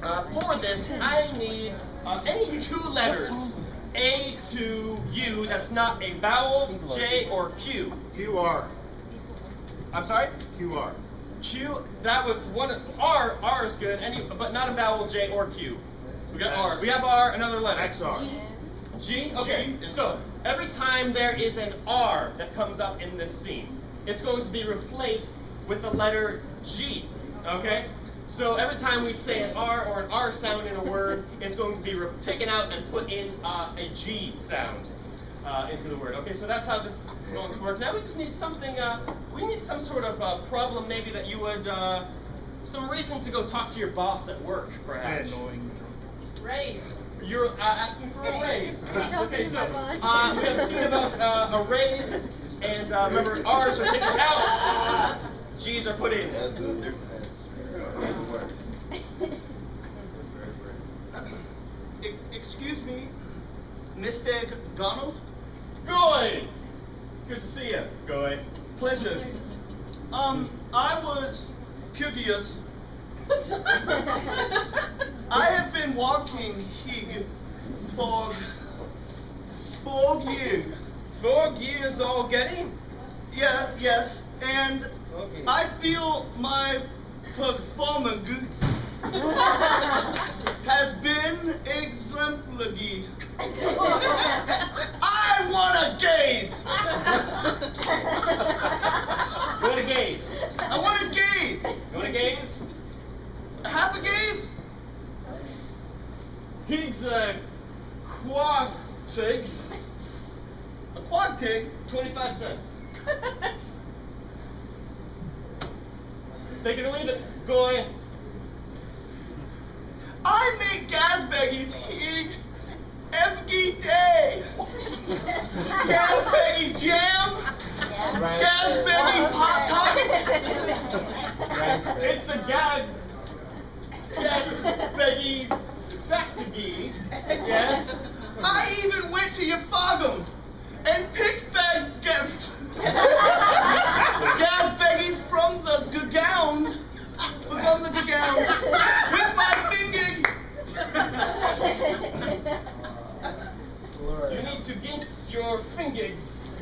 For this, I need any two letters. A to U, that's not a vowel, J or Q. QR. I'm sorry? QR. Q, that was one, R is good, but not a vowel, J or Q. We got R. We have R, another letter. XR. G? Okay, so every time there is an R that comes up in this scene, it's going to be replaced with the letter G, okay? So every time we say an R or an R sound in a word, it's going to be taken out and put in a G sound into the word. Okay, so that's how this is going to work. Now we just need something, we need some sort of problem maybe that you would, some reason to go talk to your boss at work, perhaps. Raise. You're asking for a raise. Okay, so we have seen about a raise, and remember, R's are taken out, G's are put in. Excuse me, Mr. Donald? Goy! Good to see you, Goy. Pleasure. I was curious. I have been walking here for 4 years. 4 years already? Yeah, yes, and Okay. I feel my performance has been exemplary. I want to gaze. You want to gaze? I want to gaze. You want to gaze? Half a gaze? He's a quadrig. A quad tig? 25 cents. Take it or leave it, Goy. I make gas baggies here every day. Gas baggy jam. Gas baggy Pop Tart. It's a gag. Yes, Peggy. Factogy. Yes. I even went to your farm and picked gas baggies from the gown. From the gown with my finger. You need to get your fingers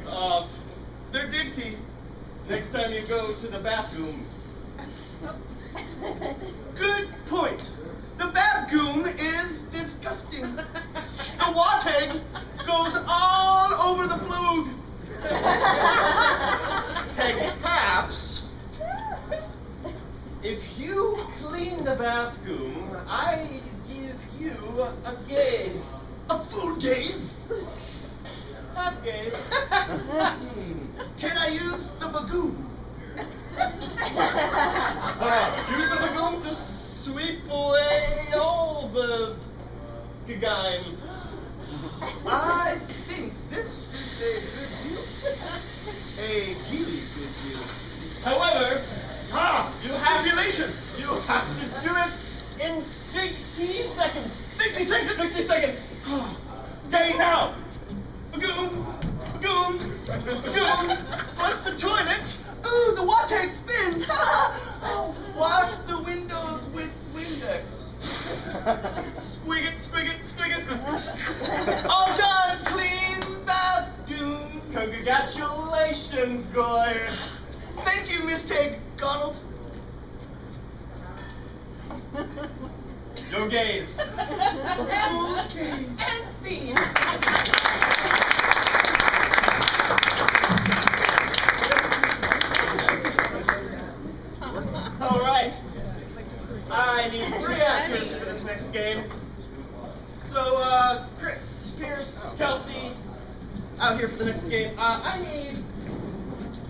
They're dignity. next time you go to the bathroom. Good point. The bathroom is disgusting. The water goes all over the floor. Perhaps, if you clean the bathroom, I'd give you a gaze. A full gaze? Half gaze. Can I use the bagoon? Use the bagoon to sweep away all the gagaim. I think this is a good deal. A really good deal. However, you have Stipulation. You have to do it in 50 seconds. 50 seconds. 50 seconds. Okay, now. Bagoon. Bagoon. Bagoon. Flush the toilet. Ooh, the water spins. Oh, wash the windows with Windex. Squig it, squig it, squig it. All done. Clean bathroom. Congratulations, Goy. Thank you, Mr. Donald. Your gaze. Okay. And scene. All right. I need 3 actors for this next game. So, Kris, Pierce, Kelsey, out here for the next game. I need,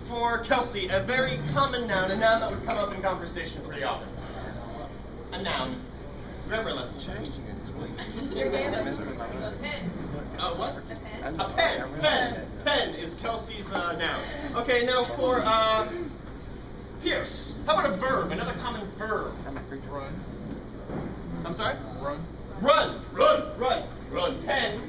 for Kelsey, a very common noun, a noun that would come up in conversation pretty often. A noun. Grammar lesson. Your favorite? A pen. What? A pen. A pen. Pen. Pen is Kelsey's noun. Okay, now for Pierce. How about a verb? Another common verb. Run. I'm sorry? Run. Run. Run. Run. Run. Pen.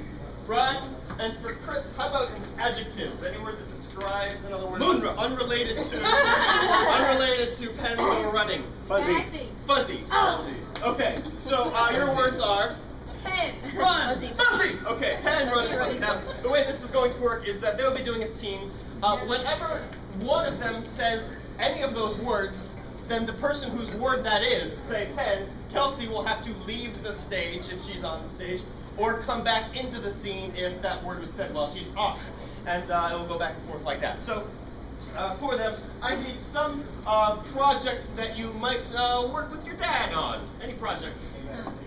run. And for Kris, how about an adjective? Any word that describes, in other words, Moonrush. unrelated to pens or running? Fuzzy. Fuzzy. Oh. Okay, so your words are Pen. Run. fuzzy. Okay, pen, run, and fuzzy. Now, the way this is going to work is that they'll be doing a scene. Whenever one of them says any of those words, then the person whose word that is, say pen, Kelsey will have to leave the stage if she's on the stage, or come back into the scene if that word was said while she's off. And it will go back and forth like that. So, for them, I need some project that you might work with your dad on. Any project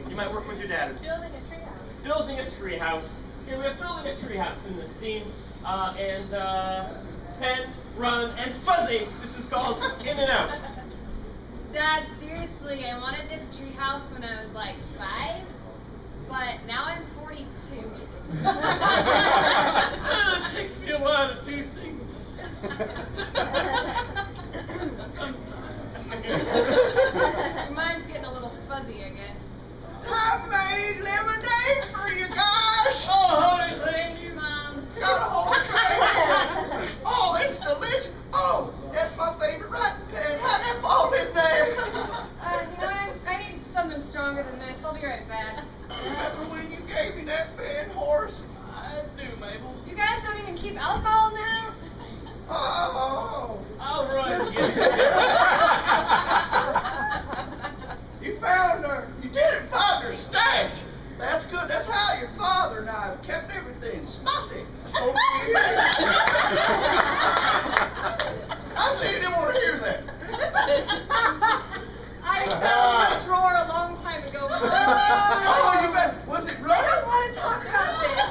you might work with your dad. Building a treehouse. Building a treehouse. Here we have building a treehouse in this scene. And pen, run, and fuzzy. This is called in and out. Dad, seriously, I wanted this treehouse when I was like 5, but now I'm 42. It takes me a while to do things. Sometimes. Mine's getting a little fuzzy, I guess. I made lemonade for you guys. Oh, honey, thank Thanks, you. Mom. Got a whole tray. Oh, it's delicious. Oh, that's my favorite writing pen. How'd that fall in there? You know what? I need something stronger than this. I'll be right back. Remember when you gave me that pen, Horace? I do, Mabel. You guys don't even keep alcohol in the house? Oh. I'll run, get You found her. You didn't find her stash. That's good. That's how your father and I have kept everything spicy. Over here. I see you didn't want to hear that. I found my drawer a long time ago. Oh, you bet. Was it I running? don't want to talk about this.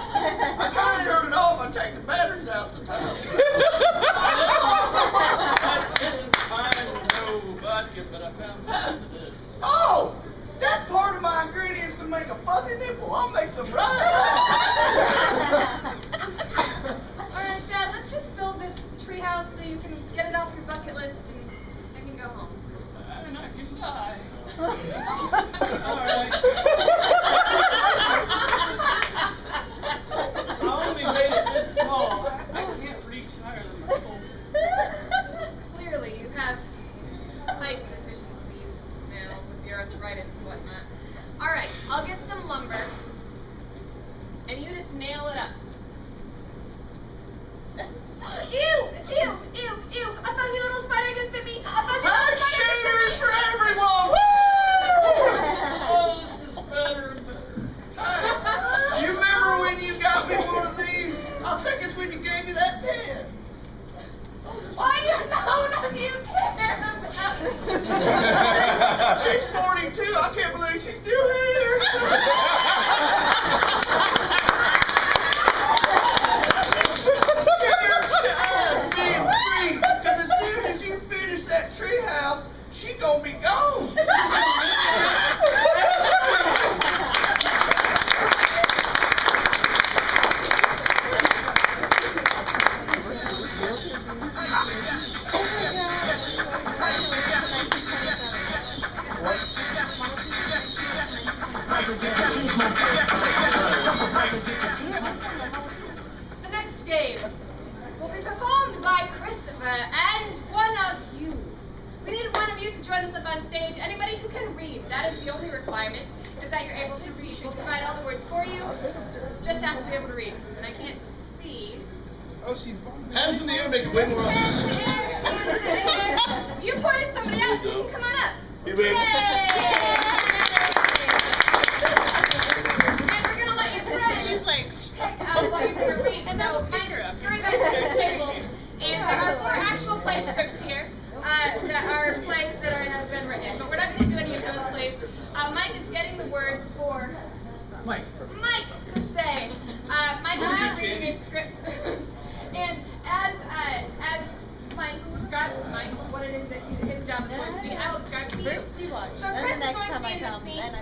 I try to turn it off. I take the batteries out sometimes. I didn't find no vodka, but I found some of this. Oh, that's part of my ingredients to make a fuzzy nipple. I'll make some right. Alright, Dad, let's just build this treehouse so you can get it off your bucket list and I can go home. And I can die. Alright. I only made it this small. I can't reach higher than my goal. Clearly, you have height deficiencies now with your arthritis and whatnot. Alright, I'll get some lumber and you just nail it up. Ew! Ew! Ew! Ew! A fuzzy little spider just bit me! A fuzzy little Hot spider shaders just for bit me! everyone. Woo! Oh, this is better and better. Hey, you remember when you got me one of these? I think it's when you gave me that pen. Why do none of you care about She's 42. I can't believe she's still here. Cheers to us being free. Because as soon as you finish that treehouse, she gonna be gone. The next game will be performed by Christopher and one of you. We need one of you to join us up on stage. Anybody who can read. That is the only requirement, is that you're able to read. We'll provide all the words for you. Just have to be able to read. And I can't see. Oh, she's fine. Hands in the air, make it way more Hands in the air, hands in the air. You pointed somebody else, so you can come on up. You ready? Yay! And we're gonna let your friends pick out what you're gonna read. So kind of scurry back to your table. And there are 4 actual play scripts here that are plays that have been written. But we're not gonna do any of those plays. Mike is getting the words for Mike to say. Mike is now reading his script. And as Mike describes to Mike what it is that his job is going to be, I will describe to you. First you watch, So then Kris the is next going to time be I in the come, scene. then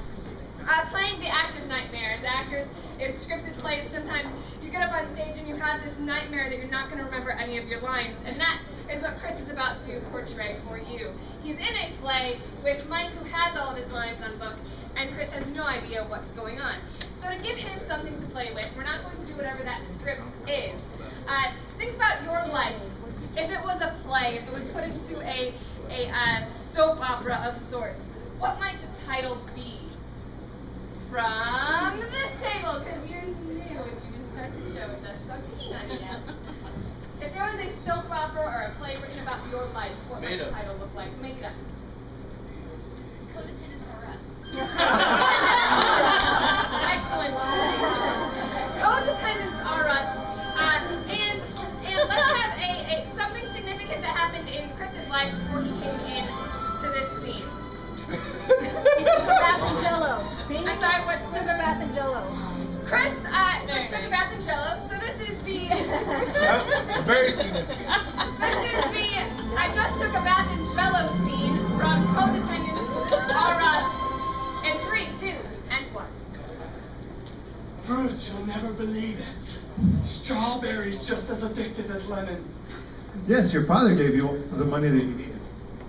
I Playing the actor's nightmare. As actors in scripted plays, sometimes you get up on stage and you have have this nightmare that you're not going to remember any of your lines, and that is what Kris is about to portray for you. He's in a play with Mike, who has all of his lines on book, and Kris has no idea what's going on. So to give him something to play with, we're not going to do whatever that script is. Think about your life. If it was a play, if it was put into a soap opera of sorts, what might the title be? From this table, because you're new and you didn't start the show with us, so I'm picking on you now. If there was a soap opera or a play written about your life, what might the title look like? Make it up. Codependents Are Us. Excellent. Codependents Are Us. And let's have something significant that happened in Kris's life before he came in to this scene. Bath and Jello. I'm sorry, what? Took a bath and Jello. Kris just took a bath in Jello, so this is the... Very significant. This is the I just took a bath in Jello scene from Codependents Are Us in 3, 2, and 1. Bruce, you'll never believe it. Strawberry's just as addictive as lemon. Yes, your father gave you the money that you needed.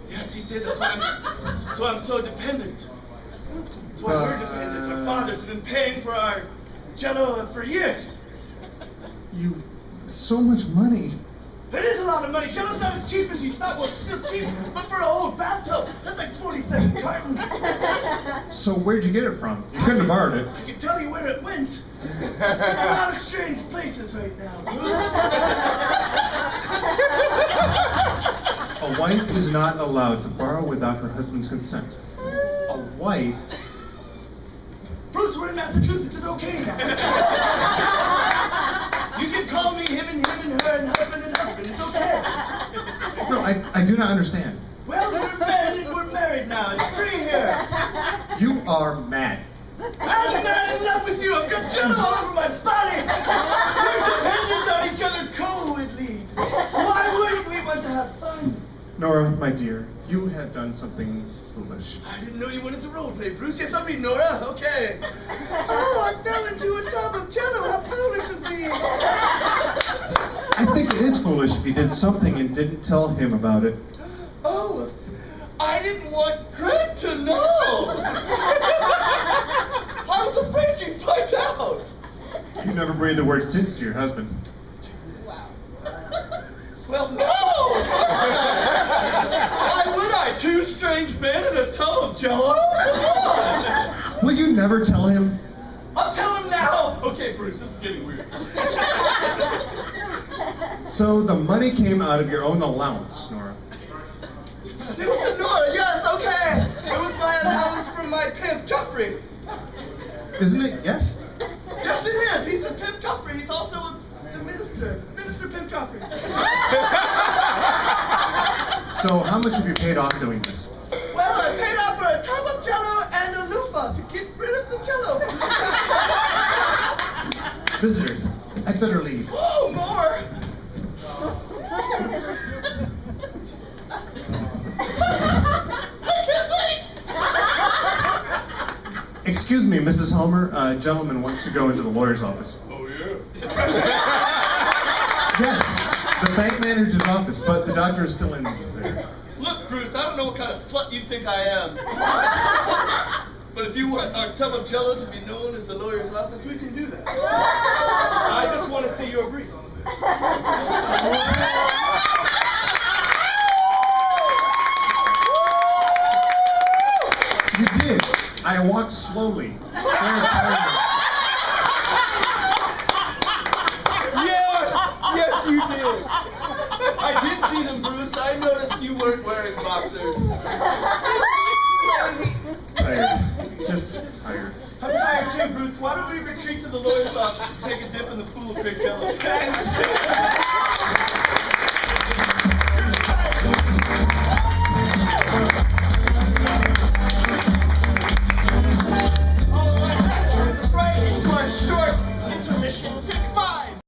Yes, he did. That's why I'm so dependent. That's why we're dependent. Our fathers have been paying for our Jello for years. So much money. It is a lot of money. Jello's not as cheap as you thought. Well, it's still cheap, but for a whole bathtub, that's like 47 cartons. So where'd you get it from? You couldn't have borrowed it. I can tell you where it went. It's in a lot of strange places right now, Bruce. A wife is not allowed to borrow without her husband's consent. A wife... Bruce, we're in Massachusetts. It's okay now. You can call me him and her and husband. It's okay. No, I do not understand. Well, we're men and we're married now. It's free here. You are mad. I'm not in love with you. I've got Jello all over my body. We're dependent on each other co-ed. Why wouldn't we want to have fun? Nora, my dear, you have done something foolish. I didn't know you went into role play, Bruce. Yes, I'll be Nora. Okay. Oh, I fell into a tub of Jello. How foolish of me. I think it is foolish if you did something and didn't tell him about it. Oh, I didn't want Greg to know. I was afraid you'd find out. You never breathed the word since to your husband. Wow. Well, no! Why would I? Two strange men in a tub of Jello? Come on! Will you never tell him? I'll tell him now! Okay, Bruce, this is getting weird. So the money came out of your own allowance, Nora. Still with Nora, yes, okay! It was my allowance from my pimp, Joffrey. Isn't it? Yes? Yes, it is! He's the pimp Joffrey. He's also the minister. Minister Pimp Joffrey. So how much have you paid off doing this? Well, I paid off for a tub of Jello and a loofah to get rid of the Jello. Visitors, I'd better leave. Oh, more! I can't wait! Excuse me, Mrs. Homer. A gentleman wants to go into the lawyer's office. Oh, yeah? Yes, the bank manager's office, but the doctor is still in there. Look, Bruce, I don't know what kind of slut you think I am. But if you want our tub of Jello to be known as the lawyer's office, we can do that. I just want to see your brief. You did. I walked slowly. Yes, you did. I did see them, Bruce. I noticed you weren't wearing boxers. Tired. Just tired. I'm tired too, Bruce. Why don't we retreat to the lawyer's office and take a dip in the pool of big Jello?